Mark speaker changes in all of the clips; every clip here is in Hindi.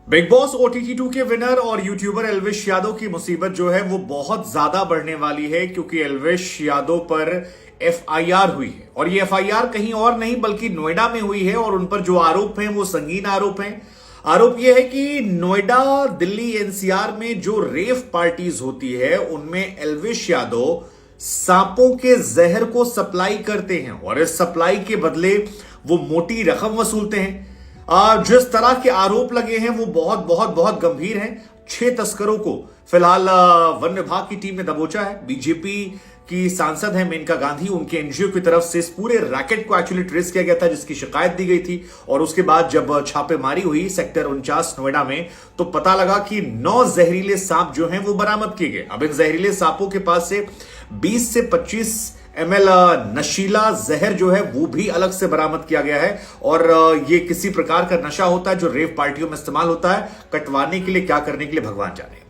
Speaker 1: बिग बॉस ओटीटी 2 के विनर और यूट्यूबर एल्विश यादव की मुसीबत जो है वो बहुत ज्यादा बढ़ने वाली है, क्योंकि एल्विश यादव पर एफआईआर हुई है और ये एफआईआर कहीं और नहीं बल्कि नोएडा में हुई है। और उन पर जो आरोप हैं वो संगीन आरोप हैं। आरोप यह है कि नोएडा, दिल्ली, एनसीआर में जो रेव पार्टीज होती है उनमें एल्विश यादव सांपों के जहर को सप्लाई करते हैं और इस सप्लाई के बदले वो मोटी रकम वसूलते हैं। जिस तरह के आरोप लगे हैं वो बहुत बहुत बहुत गंभीर हैं। 6 तस्करों को फिलहाल वन विभाग की टीम ने दबोचा है। बीजेपी की सांसद है मेनका गांधी, उनके एनजीओ की तरफ से इस पूरे रैकेट को एक्चुअली ट्रेस किया गया था, जिसकी शिकायत दी गई थी। और उसके बाद जब छापेमारी हुई सेक्टर 49 नोएडा में, तो पता लगा कि 9 जहरीले सांप जो हैं वो बरामद किए गए। अब इन जहरीले सांपों के पास से 20 से 25 ml नशीला जहर जो है वो भी अलग से बरामद किया गया है। और ये किसी प्रकार का नशा होता है जो रेव पार्टियों में इस्तेमाल होता है, कटवाने के लिए, क्या करने के लिए भगवान जाने।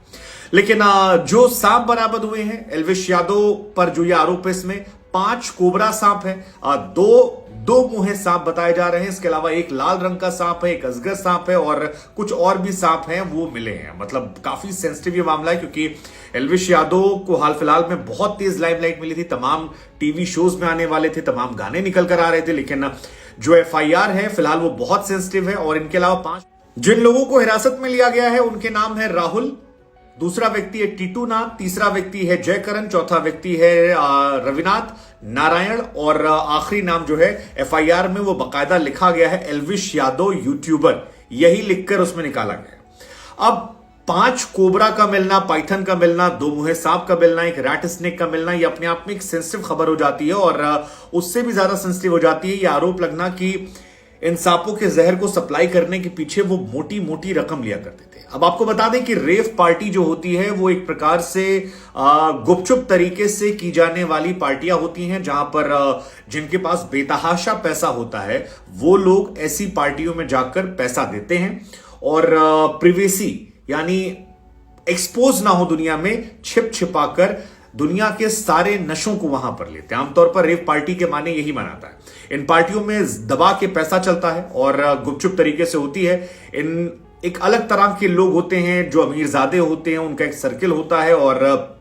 Speaker 1: लेकिन जो सांप बरामद हुए हैं एल्विश यादव पर, जो ये आरोप है, इसमें 5 कोबरा सांप है, दो मुंहे सांप बताए जा रहे हैं। इसके अलावा एक लाल रंग का सांप है, एक अजगर सांप है और कुछ और भी सांप हैं वो मिले हैं। मतलब काफी सेंसिटिव ये मामला है, क्योंकि एल्विश यादव को हाल फिलहाल में बहुत तेज लाइमलाइट मिली थी। तमाम टीवी शोज में आने वाले थे, तमाम गाने निकल कर आ रहे थे। लेकिन जो एफआईआर है फिलहाल वो बहुत सेंसिटिव है। और इनके अलावा 5 जिन लोगों को हिरासत में लिया गया है उनके नाम है राहुल, दूसरा व्यक्ति है टीटू नाथ, तीसरा व्यक्ति है जयकरण, चौथा व्यक्ति है रविनाथ नारायण और आखिरी नाम जो है एफआईआर में वो बकायदा लिखा गया है एल्विश यादव यूट्यूबर, यही लिखकर उसमें निकाला गया है। अब 5 कोबरा का मिलना, पाइथन का मिलना, 2 मुहे सांप का मिलना, एक रैट स्नेक का मिलना, ये अपने आप में एक सेंसिटिव खबर हो जाती है। और उससे भी ज्यादा सेंसिटिव हो जाती है ये आरोप लगना कि इन सांपों के जहर को सप्लाई करने के पीछे वो मोटी मोटी रकम लिया करते थे। अब आपको बता दें कि रेव पार्टी जो होती है वो एक प्रकार से गुपचुप तरीके से की जाने वाली पार्टियां होती हैं, जहां पर जिनके पास बेतहाशा पैसा होता है वो लोग ऐसी पार्टियों में जाकर पैसा देते हैं और प्रिवेसी यानी एक्सपोज ना हो दुनिया में, छिप छिपाकर दुनिया के सारे नशों को वहां पर लेते हैं। आमतौर पर रेव पार्टी के माने यही मनाता है। इन पार्टियों में दबा के पैसा चलता है और गुपचुप तरीके से होती है। इन एक अलग तरह के लोग होते हैं जो अमीरजादे होते हैं, उनका एक सर्किल होता है और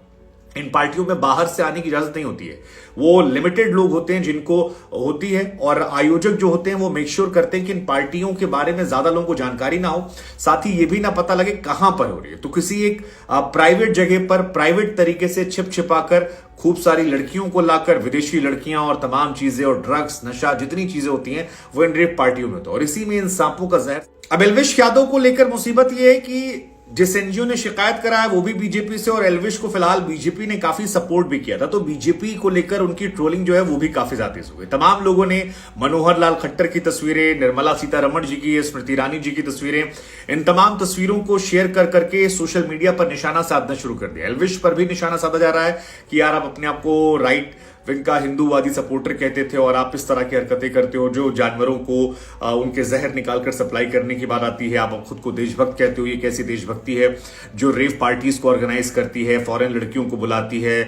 Speaker 1: इन पार्टियों में बाहर से आने की इजाजत नहीं होती है। वो लिमिटेड लोग होते हैं जिनको होती है और आयोजक जो होते हैं वो मेक श्योर करते हैं कि इन पार्टियों के बारे में ज्यादा लोगों को जानकारी ना हो, साथ ही ये भी ना पता लगे कहां पर हो रही है। तो किसी एक प्राइवेट जगह पर प्राइवेट तरीके से छिप छिपाकर खूब सारी लड़कियों को लाकर, विदेशी लड़कियां और तमाम चीजें और ड्रग्स, नशा, जितनी चीजें होती हैं वो इन रेप पार्टियों में होता है और इसी में इन सांपों का जहर। अब एल्विश यादव को लेकर मुसीबत यह है कि जिस एनजीओ ने शिकायत करा है वो भी बीजेपी से और एल्विश को फिलहाल बीजेपी ने काफी सपोर्ट भी किया था। तो बीजेपी को लेकर उनकी ट्रोलिंग जो है वो भी काफी ज्यादा तेज हो गई। तमाम लोगों ने मनोहर लाल खट्टर की तस्वीरें, निर्मला सीतारमण जी की, स्मृति ईरानी जी की तस्वीरें, इन तमाम तस्वीरों को शेयर कर करके सोशल मीडिया पर निशाना साधना शुरू कर दिया। एल्विश पर भी निशाना साधा जा रहा है कि यार आप अपने आप को राइट विंग का हिंदूवादी सपोर्टर कहते थे और आप इस तरह की हरकतें करते हो। जो जानवरों को उनके जहर निकालकर सप्लाई करने की बात आती है, आप खुद को देशभक्त कहते हो। ये कैसी देशभक्ति है जो रेव पार्टीज को ऑर्गेनाइज करती है, फॉरेन लड़कियों को बुलाती है,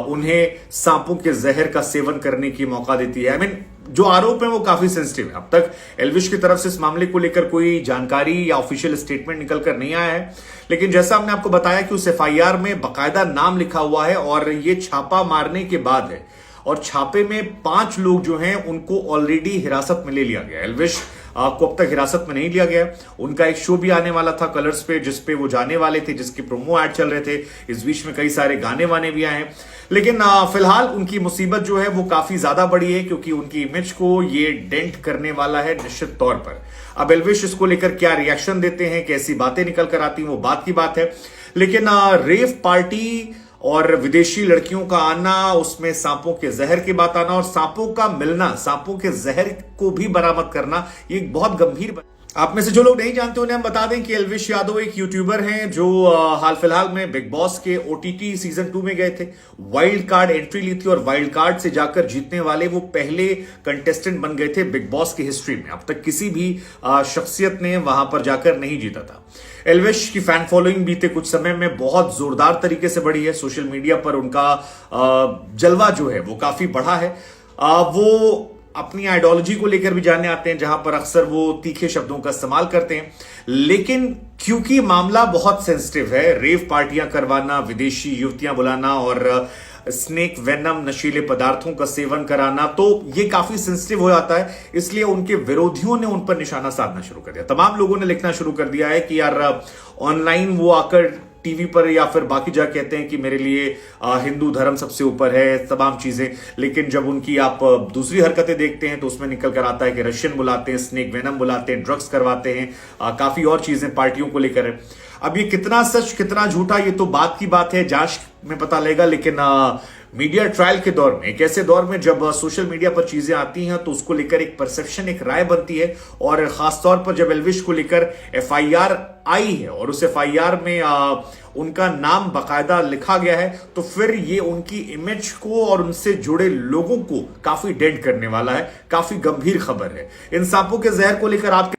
Speaker 1: उन्हें सांपों के जहर का सेवन करने की मौका देती है। आई मीन जो आरोप है वो काफी सेंसिटिव है। अब तक एल्विश की तरफ से इस मामले को लेकर कोई जानकारी या ऑफिशियल स्टेटमेंट निकलकर नहीं आया है, लेकिन जैसा हमने आपको बताया कि उस एफआईआर में बकायदा नाम लिखा हुआ है और ये छापा मारने के बाद है। और छापे में 5 लोग जो हैं उनको ऑलरेडी हिरासत में ले लिया गया। एल्विश को अब तक हिरासत में नहीं लिया गया। उनका एक शो भी आने वाला था कलर्स पे, जिसपे वो जाने वाले थे, जिसके प्रोमो ऐड चल रहे थे। इस बीच में कई सारे गाने वाने भी आए हैं। लेकिन फिलहाल उनकी मुसीबत जो है वो काफी ज्यादा बड़ी है, क्योंकि उनकी इमेज को ये डेंट करने वाला है निश्चित तौर पर। अब एल्विश इसको लेकर क्या रिएक्शन देते हैं, कैसी बातें निकल कर आती हैं, वो बात की बात है। लेकिन रेव पार्टी और विदेशी लड़कियों का आना, उसमें सांपों के जहर की बात आना और सांपों का मिलना, सांपों के जहर को भी बरामद करना, ये एक बहुत गंभीर। आप में से जो लोग नहीं जानते उन्हें हम बता दें कि एल्विश यादव एक यूट्यूबर हैं जो हाल फिलहाल में बिग बॉस के ओटीटी सीजन 2 में गए थे। वाइल्ड कार्ड एंट्री ली थी और वाइल्ड कार्ड से जाकर जीतने वाले वो पहले कंटेस्टेंट बन गए थे बिग बॉस की हिस्ट्री में। अब तक किसी भी शख्सियत ने वहां पर जाकर नहीं जीता था। एल्विश की फैन फॉलोइंग बीते कुछ समय में बहुत जोरदार तरीके से बढ़ी है। सोशल मीडिया पर उनका जलवा जो है वो काफी बढ़ा है। वो अपनी आइडियोलॉजी को लेकर भी जानने आते हैं, जहां पर अक्सर वो तीखे शब्दों का इस्तेमाल करते हैं। लेकिन क्योंकि मामला बहुत सेंसिटिव है, रेव पार्टियां करवाना, विदेशी युवतियां बुलाना और स्नेक वेनम नशीले पदार्थों का सेवन कराना, तो ये काफी सेंसिटिव हो जाता है। इसलिए उनके विरोधियों ने उन पर निशाना साधना शुरू कर दिया। तमाम लोगों ने लिखना शुरू कर दिया है कि यार ऑनलाइन वो आकर टीवी पर या फिर बाकी जगह कहते हैं कि मेरे लिए हिंदू धर्म सबसे ऊपर है, तमाम चीजें, लेकिन जब उनकी आप दूसरी हरकतें देखते हैं तो उसमें निकल कर आता है कि रशियन बुलाते हैं, स्नेक वेनम बुलाते हैं, ड्रग्स करवाते हैं, काफी और चीजें पार्टियों को लेकर है। अब ये कितना सच कितना झूठा, ये तो बात की बात है, जांच में पता लगेगा। लेकिन मीडिया ट्रायल के दौर में, एक ऐसे दौर में जब सोशल मीडिया पर चीजें आती हैं तो उसको लेकर एक परसेप्शन, एक राय बनती है। और खासतौर पर जब एल्विश को लेकर एफआईआर आई है और उस एफआईआर में उनका नाम बकायदा लिखा गया है, तो फिर ये उनकी इमेज को और उनसे जुड़े लोगों को काफी डेंट करने वाला है। काफी गंभीर खबर है। इन सांपों के जहर को लेकर आप